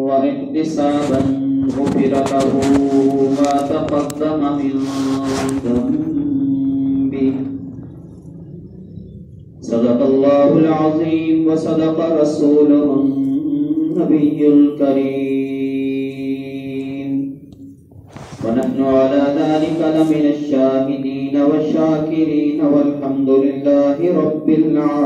واحتسابا غفر له ما تقدم من ذنبه صدق الله العظيم وصدق رسوله النبي الكريم ونحن على ذلك لمن الشاهدين والشاكرين والحمد لله رب العالمين.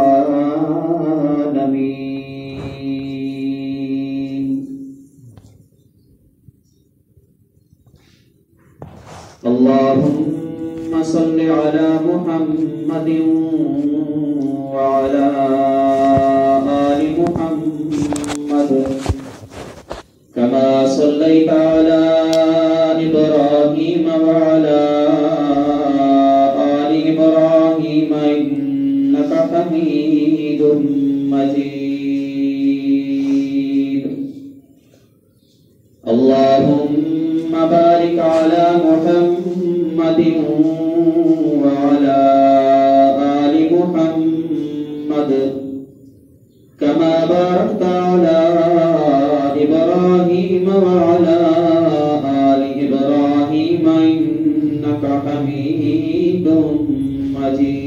اللهم صل على محمد وعلى آل محمد كما صليت على إبراهيم وعلى آل إبراهيم إنك حميد مجيد. اللهم بارك على محمد وعلى آل محمد كما باركت على إبراهيم وعلى آل إبراهيم إنك حميد مجيد.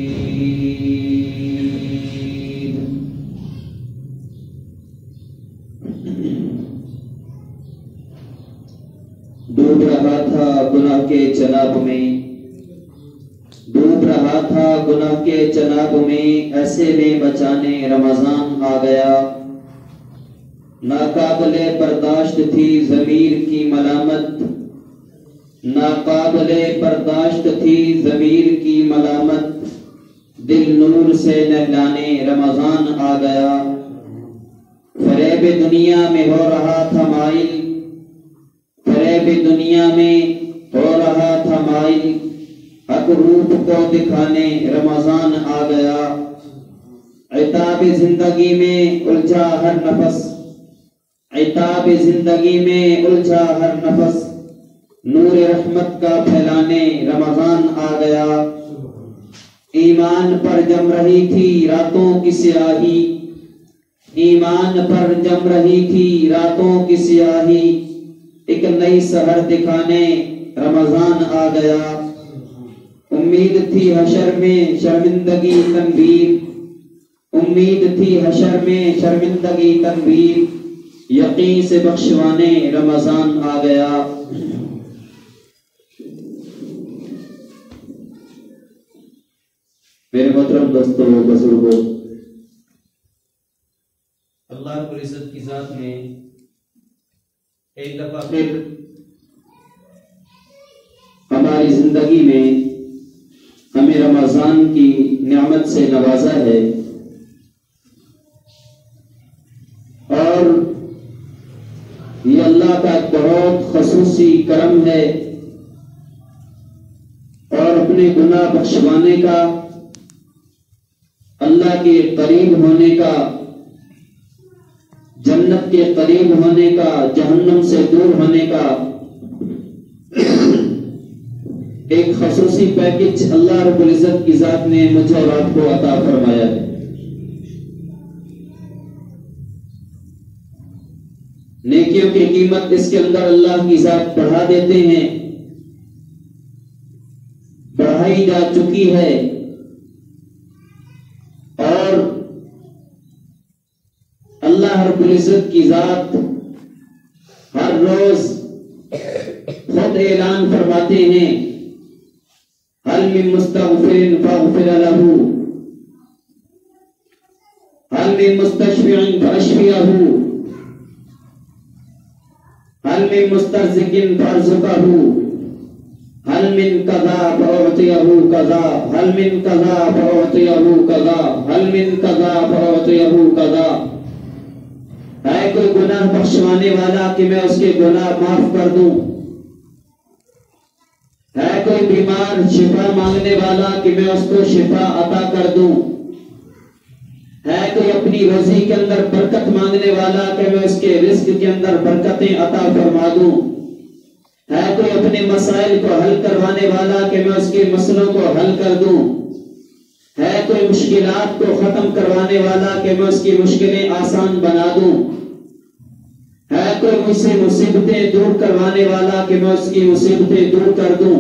ڈوب رہا تھا گناہ کے چناب میں، ڈوب رہا تھا گناہ کے چناب میں، ایسے میں بچانے رمضان آ گیا. ناقابل برداشت تھی ضمیر کی ملامت، ناقابل برداشت تھی ضمیر کی ملامت، دل نور سے نہلانے رمضان آ گیا. فریب دنیا میں ہو رہا تھا مائل، فریب دنیا میں ہو رہا تھا مائل، حق روپ کو دکھانے رمضان آ گیا. عتاب زندگی میں الجھا ہر نفس، عتاب زندگی میں الجھا ہر نفس، نور رحمت کا پھیلانے رمضان آ گیا. ایمان پر جم رہی تھی راتوں کی سیاہی، ایمان پر جم رہی تھی راتوں کی سیاہی، ایک نئی سحر دکھانے رمضان آ گیا. امید تھی حشر میں شرمندگی تنویر، امید تھی حشر میں شرمندگی تنویر، یقین سے بخشوانے رمضان آ گیا. میرے محترم دوستوں بزرگوں، اللہ رب العزت کی ذات نے ایک دفعہ پھر ہماری زندگی میں ہمیں رمضان کی نعمت سے نوازا ہے، اور یہ اللہ کا ایک بہت خصوصی کرم ہے اور اپنے گناہ بخشوانے کا، اللہ کے قریب ہونے کا، جنت کے قریب ہونے کا، جہنم سے دور ہونے کا ایک خصوصی پیکج اللہ رب العزت کی ذات نے مجھے اور آپ کو عطا فرمایا ہے. نیکیوں کی قیمت اس کے اندر اللہ کی ذات بڑھا دیتے ہیں، بڑھائی جا چکی ہے، اور اللہ رب العزت کی ذات ہر روز خود اعلان فرماتے ہیں هل من مستغفر فاغفر له، هل من مستشفع فاشفيه، هل من مسترزق فارزقه، هل من كذا فاعطيه كذا، هل من كذا فاعطيه كذا، هل من كذا فاعطيه كذا. ہے کوئی گناہ بخشوانے والا کہ میں اس کے گناہ معاف کر دوں؟ ہے کوئی بیمار شفا مانگنے والا کہ میں اس کو شفا عطا کر دوں؟ ہے کوئی اپنی روزی کے اندر برکت مانگنے والا کہ میں اس کے رزق کے اندر برکتیں عطا فرما دوں؟ ہے کوئی اپنے مسائل کو حل کروانے والا کہ میں اس کے مسئلوں کو حل کر دوں؟ ہے کوئی مشکلات کو ختم کروانے والا کہ میں اس کی مشکلیں آسان بنا دوں؟ ہے کوئی مجھ سے مصیبتیں دور کروانے والا کہ میں اس کی مصیبتیں دور کر دوں۔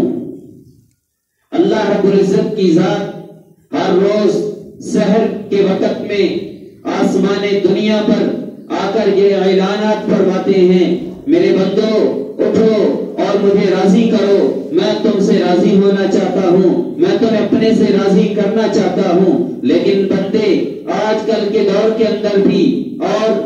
اللہ رب العزت کی ذات ہر روز سحر کے وقت میں آسمان دنیا پر آ کر یہ اعلانات فرماتے ہیں، میرے بندو اٹھو اور مجھے راضی کرو، میں تم سے راضی ہونا چاہتا ہوں، میں تمہیں اپنے سے راضی کرنا چاہتا ہوں۔ لیکن بندے آج کل کے دور کے اندر بھی اور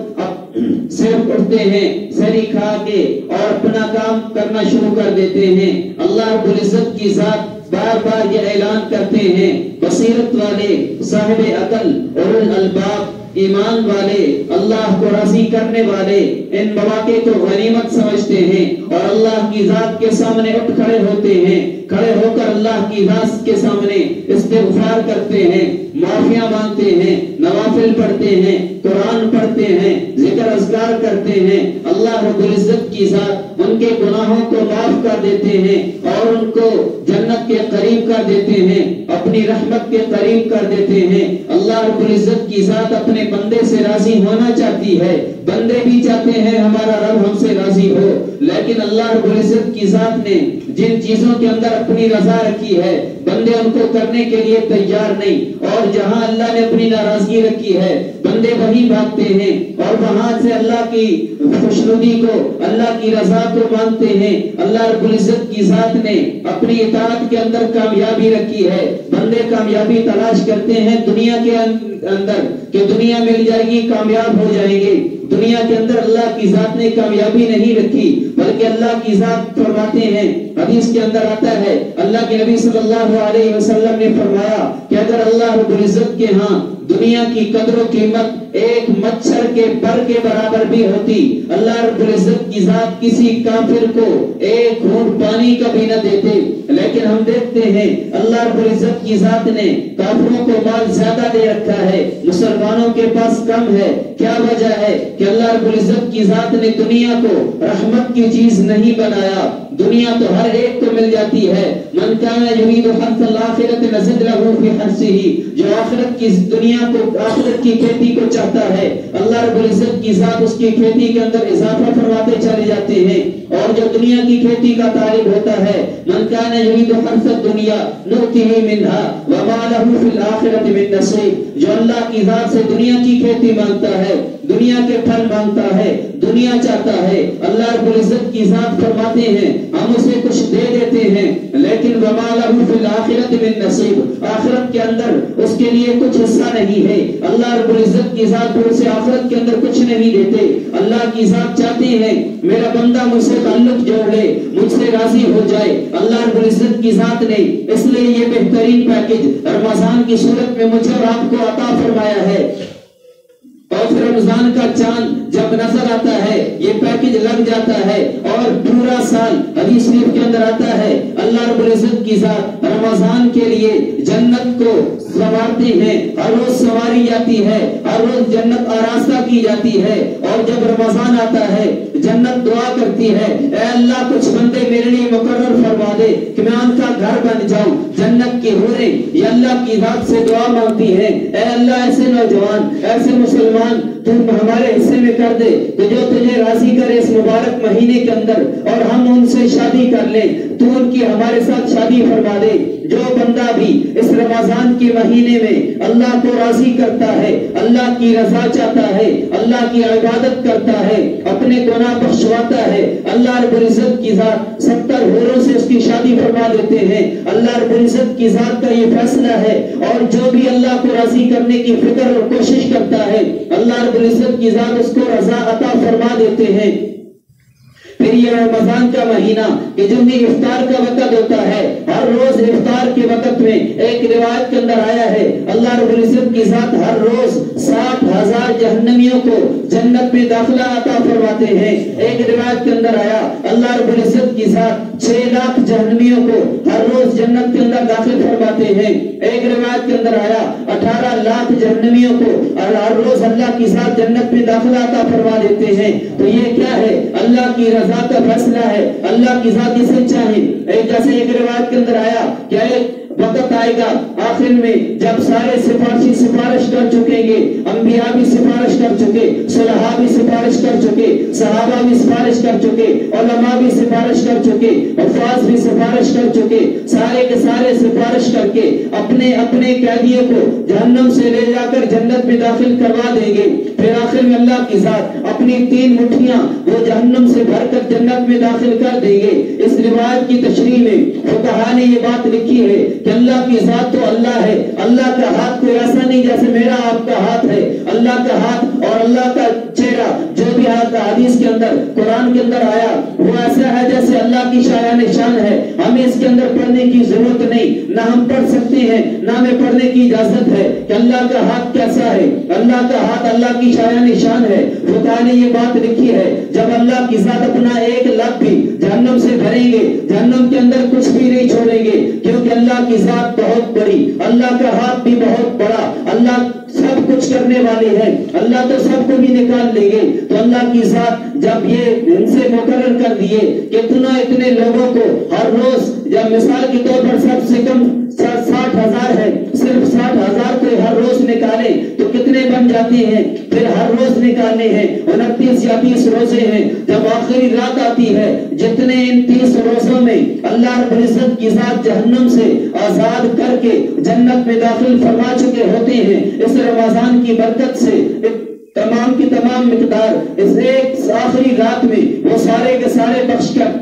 صرف اٹھتے ہیں سحری کھا کے اور اپنا کام کرنا شروع کر دیتے ہیں۔ اللہ رب العزت کی ذات بار بار یہ اعلان کرتے ہیں، بصیرت والے، صاحب عقل اور الالباب، ایمان والے، اللہ کو راضی کرنے والے ان مواقع کو غنیمت سمجھتے ہیں اور اللہ کی ذات کے سامنے اٹھ کھڑے ہوتے ہیں، کھڑے ہو کر اللہ کی ذات کے سامنے استغفار کرتے ہیں، معافیاں مانگتے ہیں، نوافل پڑھتے ہیں، قرآن پڑھتے ہیں، ذکر اذکار کرتے ہیں۔ اللہ رب العزت کی ذات ان کے گناہوں کو معاف کر دیتے ہیں اور ان کو جنت کے قریب کر دیتے ہیں، اپنی رحمت کے قریب کر دیتے ہیں۔ اللہ رب العزت کی ذات اپنے بندے سے راضی ہونا چاہتی ہے، بندے بھی چاہتے ہیں ہمارا رب ہم سے راضی ہو، لیکن اللہ رب العزت کی ذات نے جن چیزوں کے اندر اپنی رضا رکھی ہے بندے ان کو کرنے کے لیے تیار نہیں، اور جہاں اللہ نے اپنی ناراضگی رکھی ہے بندے وہیں بھاگتے ہیں اور وہاں سے اللہ کی خوشنودی کو، اللہ کی رضا کو مانگتے ہیں۔ اللہ رب العزت کی ذات نے اپنی اطاعت کے اندر کامیابی رکھی ہے، بندے کامیابی تلاش کرتے ہیں دنیا کے اندر کہ دنیا مل جائے گی کامیاب ہو جائیں گے۔ دنیا کے اندر اللہ کی ذات نے کامیابی نہیں رکھی، بلکہ اللہ کی ذات فرماتے ہیں، حدیث کے اندر آتا ہے، اللہ کے نبی صلی اللہ علیہ وسلم نے فرمایا کہ اگر اللہ رب العزت کے ہاں دنیا کی قدر و قیمت ایک مچھر کے پر کے برابر بھی ہوتی، اللہ رب العزت کی ذات کسی کافر کو ایک گھونٹ پانی کا بھی نہ دیتے۔ لیکن ہم دیکھتے ہیں اللہ رب العزت کی ذات نے کافروں کو مال زیادہ دے رکھا ہے، مسلمانوں کے پاس کم ہے۔ کیا وجہ ہے کہ اللہ رب العزت کی ذات نے دنیا کو رحمت کی چیز نہیں بنایا۔ دنیا تو ہر ایک کو مل جاتی ہے، من کان یرید حرث الآخرۃ نزد لہ فی حرثہ، جو آخرت کی دنیا کو، آخرت کی کھیتی کو چاہتا ہے اللہ رب العزت کی ذات اس کی کھیتی کے اندر اضافہ فرماتے چلے جاتے ہیں، اور جو دنیا کی کھیتی کا طالب ہوتا ہے من کان یرید حرث الدنیا نؤتہ منہا وما لہ فی الآخرۃ من نصیب، جو اللہ کی ذات سے دنیا کی کھیتی مانگتا ہے، دنیا کے پھل مانگتا ہے، دنیا چاہتا ہے، اللہ رب العزت کی ذات فرماتے ہیں ہم اسے کچھ دے دیتے ہیں، لیکن وما لہ فی الآخرۃ من نصیب، آخرت کے اندر اس کے لیے کچھ حصہ نہیں ہے۔ اللہ رب العزت کی ذات پر اسے آخرت کے اندر کچھ نہیں دیتے۔ اللہ کی ذات چاہتے ہیں میرا بندہ مجھ سے تعلق جوڑ لے، مجھ سے راضی ہو جائے۔ اللہ رب العزت کی ذات نے اس لیے یہ بہترین پیکج رمضان کی صورت میں مجھے اور آپ کو عطا فرمایا ہے، اور پھر رمضان کا چاند جب نظر آتا ہے یہ پیکج لگ جاتا ہے اور پورا سال حدیث شریف کے اندر آتا ہے اللہ رب العزت کی ذات رمضان کے لیے جنت کو سنوارتے ہیں، ہر روز سنواری جاتی ہے، ہر روز جنت آراستہ کی جاتی ہے، اور جب رمضان آتا ہے جنت دعا کرتی ہے اے اللہ کچھ بندے میرے لیے مقرر فرما دے کہ میں ان کا گھر بن جاؤں۔ جنت کی حوریں یہ اللہ کی ذات سے دعا مانگتی ہیں اے اللہ ایسے نوجوان، ایسے مسلمان تم ہمارے حصے میں کر دے کہ جو تجھے راضی کرے اس مبارک مہینے کے اندر، اور ہم ان سے شادی کر لیں، تو ان کی ہمارے ساتھ شادی فرما دے۔ جو بندہ بھی اس رمضان کے مہینے میں اللہ کو راضی کرتا ہے، اللہ کی رضا چاہتا ہے، اللہ کی عبادت کرتا ہے، اپنے گناہ بخشواتا ہے، اللہ رب العزت کی ذات 70 حوروں سے اس کی شادی فرما دیتے ہیں۔ اللہ رب العزت کی ذات کا یہ فیصلہ ہے، اور جو بھی اللہ کو راضی کرنے کی فکر اور کوشش کرتا ہے اللہ رب العزت کی ذات اس کو رضا عطا فرما دیتے ہیں۔ پھر یہ رمضان کا مہینہ کہ جب بھی افطار کا وقت ہوتا ہے، ہر روز افطار کے وقت میں ایک روایت کے اندر آیا ہے اللہ رب العزت کی ذات ہر روز 60,000 جہنمیوں کو جنت میں داخلہ عطا فرماتے ہیں۔ ایک روایت کے اندر آیا اللہ رب العزت کی ذات 6 لاکھ جہنمیوں کو ہر روز جنت کے اندر داخل فرماتے ہیں۔ ایک روایت کے اندر آیا 18 لاکھ جہنمیوں کو ہر روز اللہ کی ذات جنت میں داخلہ عطا فرما دیتے ہیں۔ تو یہ کیا ہے؟ اللہ کی رضا کا فیصلہ ہے، اللہ کی ذات جسے چاہے۔ ایک جیسے ایک روایت کے اندر آیا کہ وقت آئے گا آخر میں جب سارے سفارشی سفارش کر چکیں گے، انبیاء بھی سفارش کر چکے، صلحاء بھی سفارش کر چکے، صحابہ بھی سفارش کر چکے، علماء بھی سفارش کر چکے، حفاظ بھی سفارش کر چکے، سارے کے سارے سفارش کر کے اپنے اپنے قیدیوں کو جہنم سے لے جا کر جنت میں داخل کروا دیں گے۔ پھر آخر میں اللہ کی ذات اپنی 3 مٹھیاں وہ جہنم سے بھر کر جنت میں داخل کر دیں گے۔ اس روایت کی تشریح میں فقہا نے یہ بات لکھی ہے کہ اللہ کی ذات تو اللہ ہے، اللہ کا ہاتھ کوئی ایسا نہیں جیسے میرا آپ کا ہاتھ ہے۔ اللہ کا ہاتھ اور اللہ کا چہرہ جو بھی حدیث کے اندر قرآن کے اندر آیا وہ ایسا ہے جیسے اللہ کی شایان شان ہے۔ ہمیں اس کے اندر پڑھنے کی ضرورت نہیں، نہ ہم پڑھ سکتے ہیں نہ ہمیں پڑھنے کی اجازت ہے کہ اللہ کا ہاتھ کیسا ہے۔ اللہ کا ہاتھ اللہ کی شایان شان ہے۔ فقہا نے یہ بات لکھی ہے جب اللہ کی ذات اپنا ایک لب بھی جہنم سے بھریں گے، جہنم کے اندر کچھ بھی نہیں چھوڑیں گے، کیونکہ اللہ کی ذات بہت بڑی، اللہ کا ہاتھ بھی بہت بڑا، اللہ سب کچھ کرنے والے ہیں، اللہ تو سب کو بھی نکال لیں گے۔ تو اللہ کی ذات جب یہ ان سے مقرر کر دیے کہ اتنے لوگوں کو ہر روز، جب مثال کے طور پر سب سے کم 60,000 ہے، صرف 60,000 کو ہر روز نکالے تو کتنے بن جاتے ہیں؟ پھر ہر روز نکالنے ہیں 29 یا 30 روزے ہیں۔ جب آخری رات آتی ہے، جتنے ان 30 روزوں میں اللہ رب العزت کی ذات جہنم سے آزاد کر کے جنت میں داخل فرما چکے ہوتے ہیں، اس رمضان کی برکت سے تمام کی تمام مقدار اس ایک آخری رات میں وہ سارے کے سارے بخش کر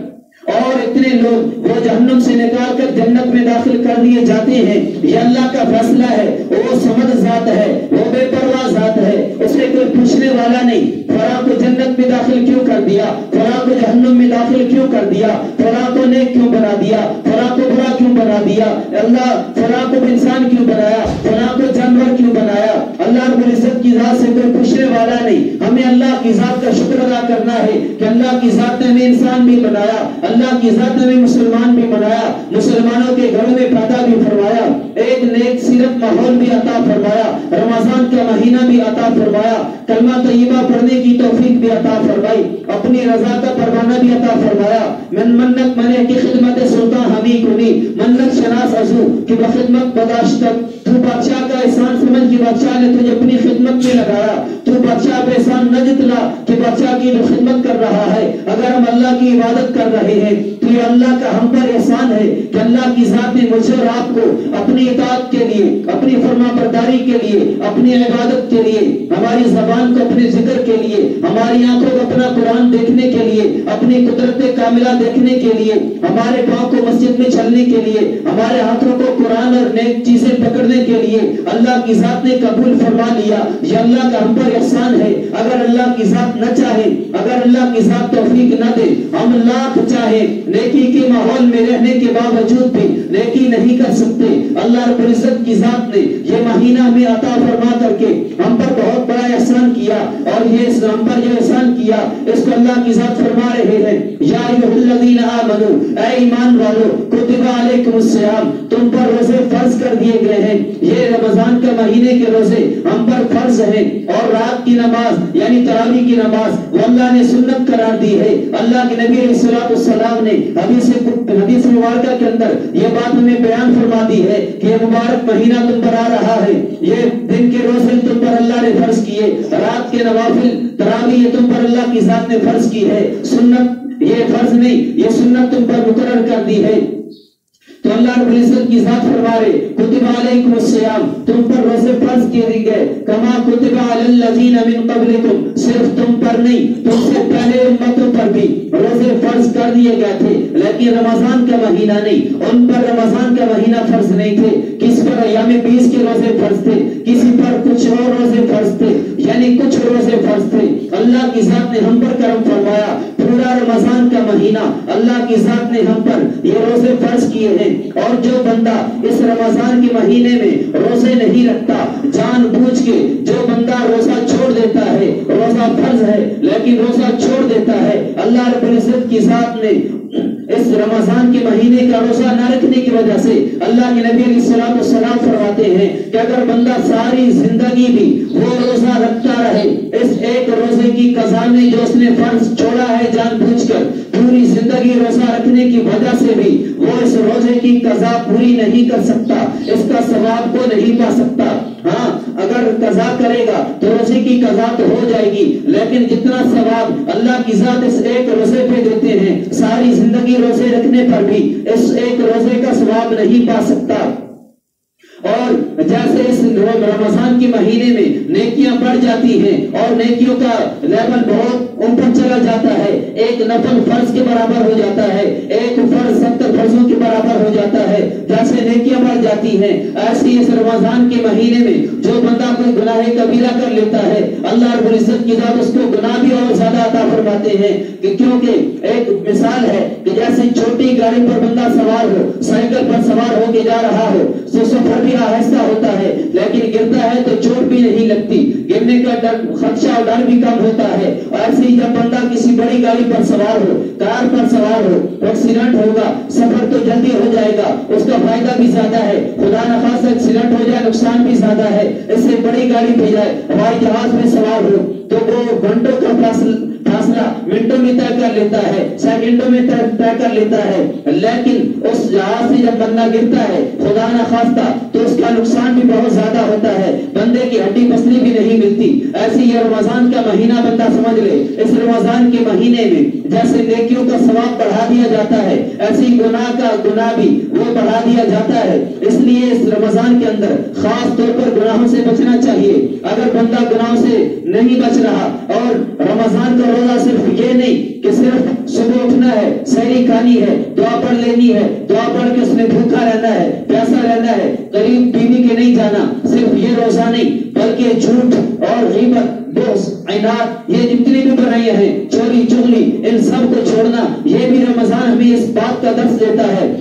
اور اتنے لوگ وہ جہنم سے نکال کر جنت میں داخل کر دیے جاتے ہیں۔ یہ اللہ کا فیصلہ ہے، وہ سمد ذات ہے، وہ بے پرواہ ذات ہے، اسے کوئی پوچھنے والا نہیں۔ فلاں کو جنت میں داخل کیوں کر دیا، فلاں کو جہنم میں داخل کیوں کر دیا، فلاں کو نیک کیوں بنا دیا، فلاں کو برا کیوں بنا دیا، اللہ فلاں کو انسان کیوں بنایا، فلاں کو جانور کیوں بنایا۔ اللہ رب العزت کی ذات سے کوئی پوچھنے والا نہیں۔ ہمیں اللہ کی ذات کا شکر ادا کرنا ہے کہ اللہ کی ذات نے ہمیں انسان بھی بنایا، اللہ کی ذات نے ہمیں مسلمان بھی بنایا، مسلمانوں کے گھروں میں پیدا بھی فرمایا، ایک نیک سیرت ماحول بھی عطا فرمایا، رمضان کا مہینہ بھی عطا فرمایا، کلمہ طیبہ پڑھنے کی توفیق بھی عطا فرمائی، اپنی رضا کا پروانہ بھی عطا فرمایا۔ من منت منے کی خدمت سلطان ہمی کنی، منت شناس ازو کہ بخدمت بداشتک۔ تو بادشاہ کا احسان سمجھ کہ بادشاہ نے تجھے اپنی خدمت میں لگایا، تو بادشاہ پہ احسان نہ جتلا کہ بادشاہ کی خدمت کر رہا ہے۔ اگر ہم اللہ کی عبادت کر رہے ہیں تو یہ اللہ کا ہم پر احسان ہے کہ اللہ کی ذات نے مجھے اور آپ کو اپنی اطاعت کے لیے، اپنی فرما برداری کے لیے، اپنی عبادت کے لیے، ہماری زبان کو اپنے ذکر کے لیے، ہماری آنکھوں کو اپنا قرآن دیکھنے کے لیے، اپنی قدرت کاملہ دیکھنے کے لیے، ہمارے پاؤں کو مسجد میں چلنے کے لیے، ہمارے ہاتھوں کو قرآن اور نیک چیزیں پکڑنے کے لیے اللہ کی ذات نے قبول فرما لیا۔ یہ اللہ کا ہم پر احسان ہے۔ اگر اللہ کی ذات نہ چاہے، اگر اللہ کی ذات توفیق نہ دے، ہم لاکھ چاہے نیکی کے ماحول میں رہنے کے باوجود بھی نیکی نہیں کر سکتے۔ اللہ رب العزت کی ذات نے یہ مہینہ ہمیں عطا فرما کر کے ہم پر بہت بڑا احسان کیا، اور یہ ہم پر جو احسان کیا اس کو اللہ کی ذات فرما رہے ہیں، یا ایھا الذین آمنو، اے ایمان والو، کتب علیکم الصیام، تم پر روزے فرض کر دیے گئے ہیں۔ یہ رمضان کے مہینے کے روزے ہم پر فرض ہیں، اور رات کی نماز یعنی تراویح کی نماز وہ اللہ نے سنت قرار دی ہے۔ اللہ کے نبی علیہ الصلوۃ والسلام نے حدیث مبارکہ کے اندر یہ بات ہمیں بیان فرما دی ہے کہ یہ مبارک مہینہ تم پر آ رہا ہے، یہ دن کے روزے تم پر اللہ نے فرض کیے، رات کے نوافل تراویح یہ تم پر اللہ کی ذات نے فرض کی ہے، سنت یہ فرض نہیں، یہ سنت تم پر مقرر کر دی ہے۔ تو اللہ رب العزت کی ذات فرما رہے کتب علیکم الصیام، تم پر روزے فرض کیے گئے، کما کتب علی الذین من قبلکم، صرف تم پر نہیں تم سے پہلے امتوں پر بھی روزے فرض کر دیے گئے تھے، لیکن رمضان کا مہینہ نہیں، ان پر رمضان کا مہینہ فرض نہیں تھے، کس پر ایام 20 کے روزے فرض تھے، کسی پر کچھ اور روزے فرض تھے، یعنی کچھ روزے فرض تھے۔ اللہ کی ذات نے ہم پر کرم فرمایا، پورا رمضان کا مہینہ اللہ کی ذات نے ہم پر یہ روزے فرض کیے ہیں، اور جو بندہ اس رمضان کے مہینے میں روزے نہیں رکھتا، جان بوجھ کے جو بندہ روزہ چھوڑ دیتا ہے، روزہ فرض ہے لیکن روزہ چھوڑ دیتا ہے، اللہ رب العزت کی ذات نے اس رمضان کے مہینے کا روزہ نہ رکھنے کی وجہ سے اللہ کے نبی علیہ السلام فرماتے ہیں کہ اگر بندہ ساری زندگی بھی وہ روزہ رکھتا رہے، اس ایک روزے کی قضا میں جو اس نے فرض چھوڑا ہے جان بوجھ کر، پوری زندگی روزہ رکھنے کی وجہ سے بھی وہ اس روزے کی قضا پوری نہیں کر سکتا، اس کا ثواب کو نہیں پا سکتا۔ ہاں اگر قضا کرے گا تو روزے کی قضا تو ہو جائے گی، لیکن جتنا ثواب اللہ کی ذات اس ایک روزے پہ دیتے ہیں، ساری زندگی روزے رکھنے پر بھی اس ایک روزے کا ثواب نہیں پا سکتا۔ اور جیسے اس رمضان کے مہینے میں نیکیاں بڑھ جاتی ہیں اور نیکیوں کا لیول بہت اوپر چلا جاتا ہے، ایک نفل فرض کے برابر ہو جاتا ہے، ایک فرض 70 فرضوں کے برابر ہو جاتا ہے، جیسے نیکیاں بڑھ جاتی ہیں، ایسی اس رمضان کے مہینے میں جو بندہ کوئی گناہ کبیرہ کر لیتا ہے، اللہ رب العزت کی ذات اس کو گناہ بھی اور زیادہ عطا فرماتے ہیں، کیونکہ ایک مثال ہے کہ جیسے چھوٹی گاڑی پر بندہ سوار ہو، سائیکل پر سوار ہو کے جا رہا ہو، تو سفر بھی آہستہ ہوتا ہے، لیکن گرتا ہے تو چوٹ بھی نہیں لگتی، گرنے کا ڈر، خدشہ اور ڈر بھی کم ہوتا ہے۔ اور ایسے ہی جب بندہ کسی بڑی گاڑی پر سوار ہو، کار پر سوار ہو، ایکسیڈنٹ ہوگا، سفر تو جلدی ہو جائے گا، اس کا فائدہ بھی زیادہ ہے، خدا نخواستہ ایکسیڈنٹ ہو جائے نقصان بھی زیادہ ہے۔ اس سے بڑی گاڑی پہ جائے، ہوائی جہاز میں سوار ہو تو وہ گھنٹوں کا فاصلہ منٹوں میں طے کر لیتا ہے، سیکنڈوں میں طے کر لیتا ہے، لیکن اس جہاز سے جب بندہ گرتا ہے خدا نخواستہ تو اس کا نقصان بھی بہت زیادہ ہوتا ہے، بندے کی ہڈی پسلی بھی نہیں ملتی۔ ایسے یہ رمضان کا مہینہ بندہ سمجھ لے، اس رمضان کے مہینے میں جیسے نیکیوں کا ثواب بڑھا دیا جاتا ہے، ایسے ہی گناہ کا گناہ بھی وہ بڑھا دیا جاتا ہے۔ اس لیے اس رمضان کے اندر خاص طور پر گناہوں سے بچنا چاہیے۔ اگر بندہ گناہوں سے نہیں بچ رہا، اور رمضان کا روزہ صرف یہ نہیں کہ صرف صبح اٹھنا ہے، سحری کھانی ہے، دعا پڑھ لینی ہے، دعا پڑھ کے اس نے بھوکا رہنا ہے، پیاسا رہنا ہے، قریب بیوی کے نہیں جانا، صرف یہ روزہ نہیں بلکہ جھوٹ اور غیبت، بغض، عناد، یہ جتنی بھی برائیاں ہیں، چوری چغلی، ان سب کو چھوڑنا، یہ بھی رمضان ہمیں اس بات کا درس دیتا ہے۔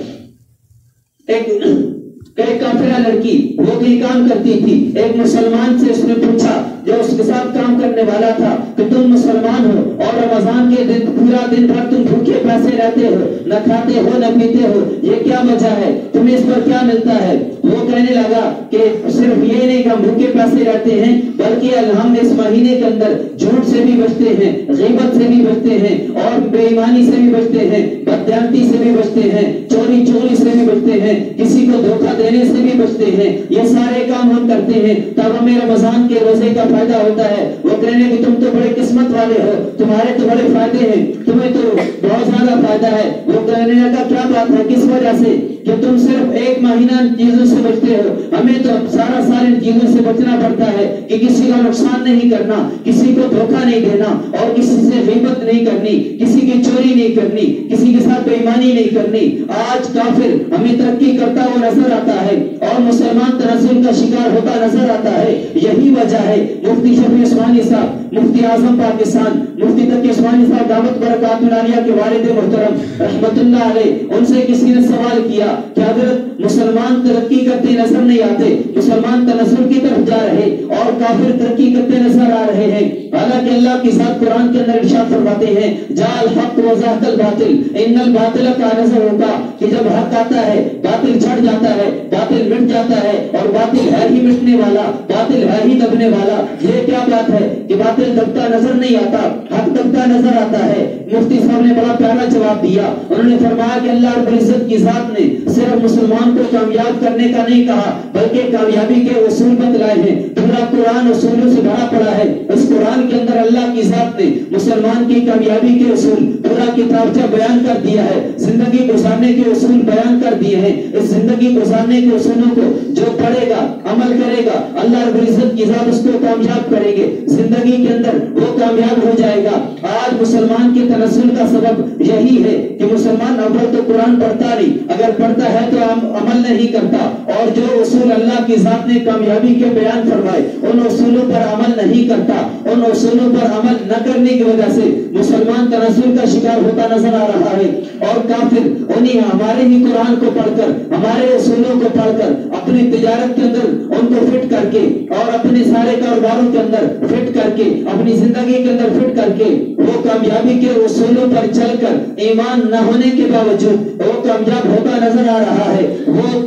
ایک کافرہ لڑکی وہ بھی کام کرتی تھی، ایک مسلمان سے اس نے پوچھا جو اس کے ساتھ کام کرنے والا تھا کہ تم مسلمان ہو اور رمضان کے دن پورا دن بھر تم بھوکے پیسے رہتے ہو، نہ کھاتے ہو نہ پیتے ہو، یہ کیا وجہ ہے؟ تمہیں اس پر کیا ملتا ہے؟ وہ کہنے لگا کہ صرف یہ نہیں کہ ہم بھوکے پیسے رہتے ہیں، بلکہ ہم اس مہینے کے اندر جھوٹ سے بھی بچتے ہیں، غیبت سے بھی بچتے ہیں، اور بے ایمانی سے بھی بچتے ہیں، بددیانتی سے بھی بچتے ہیں، چوری چوری سے بھی بچتے ہیں، کسی کو دھوکہ دینے سے بھی بچتے ہیں۔ یہ سارے کام ہم کرتے ہیں تب ہمیں رمضان کے روزے کا فائدہ ہوتا ہے۔ وہ کہنے کہ تم تو بڑے قسمت والے ہو، تمہارے تو بڑے فائدے ہیں، تمہیں تو بہت زیادہ فائدہ ہے۔ وہ کہنے لگا کیا بات ہے، کس وجہ سے؟ کہ تم صرف ایک مہینہ چیزوں سے بچتے ہو، ہمیں تو سارا سال ان چیزوں سے بچنا پڑتا ہے کہ کسی کا نقصان نہیں کرنا، کسی کو دھوکہ نہیں دینا، اور کسی سے غیبت نہیں کرنی، کسی کی چوری نہیں کرنی، کسی کے ساتھ بے ایمانی نہیں کرنی۔ آج کافر ہمیں ترقی کرتا ہوا نظر آتا ہے اور مسلمان تنزل کا شکار ہوتا نظر آتا ہے۔ یہی وجہ ہے مفتی شفیع عثمانی صاحب، مفتی اعظم پاکستان، مفتی تقی عثمانی صاحب دعوت برکات العالیہ کے والد محترم رحمت اللہ علیہ، ان سے کسی نے سوال کیا کہ حضرت مسلمان ترقی کرتے نظر نہیں آتے، مسلمان تنزل کی طرف جا رہے اور کافر ترقی کرتے نظر آ رہے ہیں، حالانکہ اللہ کی ذات قرآن کے اندر ارشاد فرماتے ہیں جاء الحق وزهق الباطل ان الباطل كان زهوقا، کہ جب حق آتا ہے باطل چھڑ جاتا ہے، باطل مٹ جاتا ہے، اور باطل ہے ہی مٹنے والا، باطل ہے ہی دبنے والا۔ یہ کیا بات ہے کہ باطل دبتا نظر نہیں آتا، حق دبتا نظر آتا ہے؟ مفتی صاحب نے بڑا پیارا جواب دیا، انہوں نے فرمایا کہ اللہ رب العزت کی ذات نے صرف مسلمان کو کامیاب کرنے کا نہیں کہا بلکہ کامیابی کے اصول بتلائے ہیں۔ پورا قرآن اصولوں سے بھرا پڑا ہے، اس قرآن کے اندر اللہ کی ذات نے مسلمان کی کامیابی کے اصول پورا کتابچہ بیان کر دیا ہے، زندگی گزارنے کے اصول بیان کر دیے ہیں۔ اس زندگی گزارنے کے اصولوں کو جو پڑھے گا، عمل کرے گا، اللہ رب العزت کی ذات اس کو کامیاب کرے گے، زندگی کے اندر وہ کامیاب ہو جائے گا۔ آج مسلمان کے تنزل کا سبب یہی ہے کہ مسلمان اول تو قرآن پڑھتا نہیں، اگر پڑھتا پڑھتا ہے تو عمل نہیں کرتا، اور جو اصول اللہ کی ذات نے کامیابی کے بیان فرمائے ان اصولوں پر عمل نہیں کرتا، ان اصولوں پر عمل نہ کرنے کی وجہ سے مسلمان تنزل کا شکار ہوتا نظر آ رہا ہے، اور کافر انہیں ہمارے ہی قرآن کو پڑھ کر، ہمارے اصولوں کو پڑھ کر اپنی تجارت کے اندر ان کو فٹ کر کے، اور اپنے سارے کاروباروں کے اندر فٹ کر کے، اپنی زندگی کے اندر فٹ کر کے وہ کامیابی کے اصولوں پر چل کر ایمان نہ ہونے کے باوجود وہ کامیاب ہوتا نظر آ رہا ہے، وہ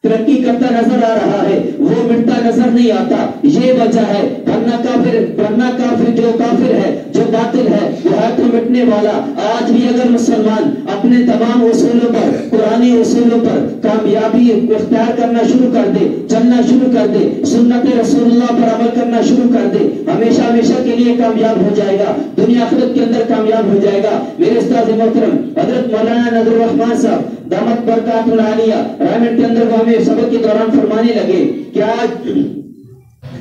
ترقی کرتا نظر آ رہا ہے، وہ مٹتا نظر نہیں آتا۔ یہ وجہ ہے، ورنہ کافر جو کافر ہے، جو باطل ہے، وہ ہے تو مٹنے والا۔ آج بھی اگر مسلمان اپنے تمام اصولوں پر، قرآنی اصولوں پر کامیابی اختیار کرنا شروع کر دے، چلنا شروع کر دے، سنت رسول اللہ پر عمل کرنا شروع کر دے، ہمیشہ ہمیشہ کے لیے کامیاب ہو جائے گا، دنیا آخرت کے اندر کامیاب ہو جائے گا۔ میرے استاد محترم حضرت مولانا نذر الرحمان صاحب دامت برکات العالیہ رحمت کے اندر وہ ہمیں سبق کے دوران فرمانے لگے کہ آج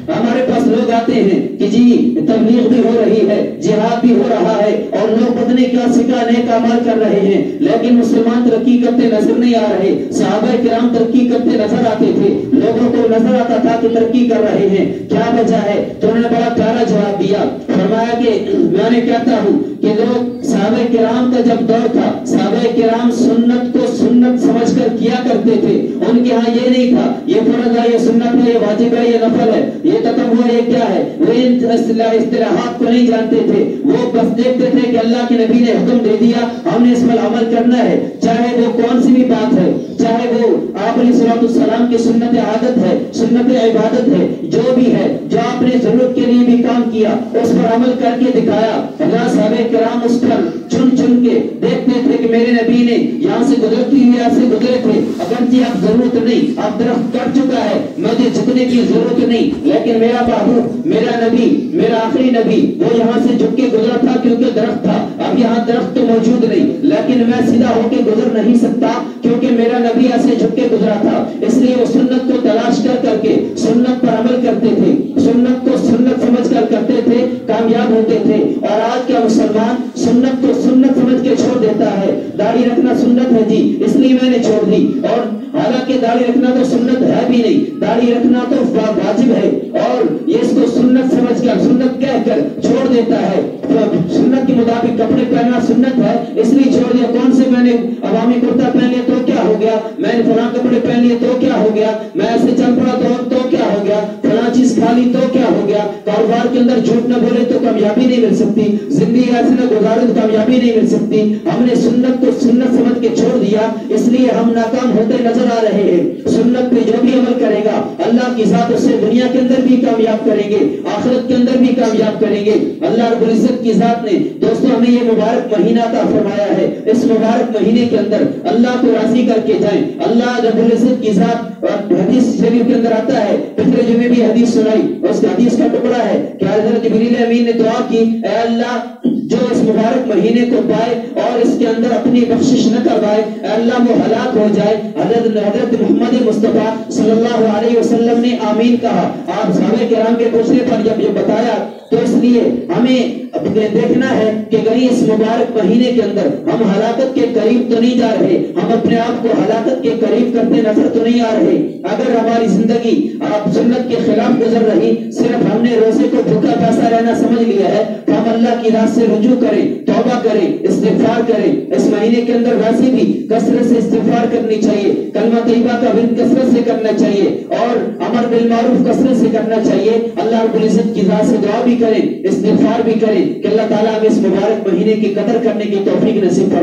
ہمارے پاس لوگ آتے ہیں کہ جی تبلیغ بھی ہو رہی ہے، جہاد بھی ہو رہا ہے، اور لوگ پتہ نہیں کیا سکھا نیک اعمال کر رہے ہیں، لیکن مسلمان ترقی کرتے نظر نہیں آ رہے۔ صحابہ کرام ترقی کرتے نظر آتے تھے، لوگوں کو نظر آتا تھا کہ ترقی کر رہے ہیں، کیا وجہ ہے؟ تو انہوں نے بڑا پیارا جواب دیا، فرمایا کہ میں کہتا ہوں کہ لوگ صحابہ کرام کا جب دور تھا، صحابہ کرام سنت کو سنت سمجھ کر کیا کرتے تھے، ان کے ہاں یہ نہیں تھا یہ فرض ہے، یہ سنت ہے، یہ واجب ہے، یہ نفل ہے، یہ تطوع ہے، یہ کیا ہے، وہ ان اصطلاحات کو نہیں جانتے تھے، وہ بس دیکھتے تھے کہ اللہ کے نبی نے حکم دے دیا، ہم نے اس پر عمل کرنا ہے، چاہے وہ کون سی بھی بات ہے، چاہے وہ آپ علیہ الصلوۃ والسلام کی سنت عادت ہے، سنت عبادت ہے، جو بھی ہے، جو آپ نے ضرورت کے لیے بھی کام کیا اس پر عمل کر کے دکھایا۔ اللہ صحابہ کرام اس پر چن چن کے دیکھتے تھے کہ میرے نبی نے یہاں سے گزرتی ہوئی یہاں سے گزرے تھے، اگرچہ اب ضرورت نہیں، اب درخت کٹ چکا ہے، مجھے جھکنے کی ضرورت نہیں، لیکن میرا محبوب، میرا نبی، میرا آخری نبی وہ یہاں سے جھک کے گزرا تھا کیونکہ درخت تھا، اب یہاں درخت تو موجود نہیں، لیکن میں سیدھا ہو کے گزر نہیں سکتا کیونکہ میرا نبی ایسے جھک کے گزرا تھا، اس لیے وہ سنت کو تلاش کر کے سنت پر عمل کرتے تھے، سنت کو سنت سمجھ کر کرتے تھے، کامیاب ہوتے تھے۔ اور آج کا مسلمان سنت کو سنت سمجھ کے چھوڑ دیتا ہے، داڑھی رکھنا سنت ہے جی اس لیے میں نے چھوڑ دی، اور حالانکہ داڑھی رکھنا تو سنت ہے بھی نہیں، داڑھی رکھنا تو واجب ہے، اور یہ اس کو سنت سمجھ کر سنت کہہ کر چھوڑ دیتا ہے، سنت کے مطابق کپڑے پہننا سنت ہے اس لیے چھوڑ دیا، کون سے میں نے عوامی کرتا پہن لیا تو کیا ہو گیا، میں نے فلاں کپڑے پہن لیے تو کیا ہو گیا، میں ایسے چل پڑا تو کیا ہو گیا، فلاں چیز کھا لی تو کیا ہو گیا، کاروبار کے اندر جھوٹ نہ بولے تو کامیابی نہیں مل سکتی، زندگی ایسے نہ گزارے تو کامیابی نہیں مل سکتی، ہم نے سنت کو سنت سمجھ کے چھوڑ دیا اس لیے ہم ناکام ہوتے نظر آ رہے ہیں۔ سنت پہ جو بھی عمل کرے گا اللہ کی ذات اسے دنیا کے اندر بھی کامیاب کریں گے، آخرت کے اندر بھی کامیاب کریں گے۔ اللہ رب العزت کی ذات نے دوستوں ہمیں یہ مبارک مہینہ عطا فرمایا ہے، اس مبارک مہینے کے اندر اللہ کو راضی کر کے جائیں۔ اللہ رب العزت کی ذات حدیث شریف کے اندر آتا ہے، پچھلے جمعے بھی حدیث سنائی، اس حدیث کا ٹکڑا ہے کہ حضرت جبریل امین نے دعا کی، اے اللہ جو اس مبارک مہینے کو پائے اور اس کے اندر اپنی بخشش نہ کروائے، اے اللہ وہ ہلاک ہو جائے۔ حضرت محمد مصطفیٰ صلی اللہ علیہ وسلم نے آمین کہا۔ آپ صحابہ کرام کے پوچھنے پر جب یہ بتایا تو اس لیے ہمیں دیکھنا ہے کہ کہیں اس مبارک مہینے کے اندر ہم ہلاکت کے قریب تو نہیں جا رہے، ہم اپنے آپ کو ہلاکت کے قریب کرتے نظر تو نہیں آ رہے۔ اگر ہماری زندگی آپ سنت کے خلاف گزر رہی، صرف ہم نے روزے کو بھوکا پیاسا رہنا سمجھ لیا ہے، تو ہم اللہ کی راہ سے رجوع کریں، توبہ کریں، استغفار کریں۔ اس مہینے کے اندر ویسے بھی کثرت سے استغفار کرنی چاہیے، کلمہ طیبہ کا ورد کثرت سے کرنا چاہیے، اور امر بالمعروف کثرت سے کرنا چاہیے۔ اللہ رب العزت کی ذات سے دعا بھی کریں، استغفار بھی کریں کہ اللہ تعالیٰ ہمیں اس مبارک مہینے کی قدر کرنے کی توفیق نصیب فرمائے۔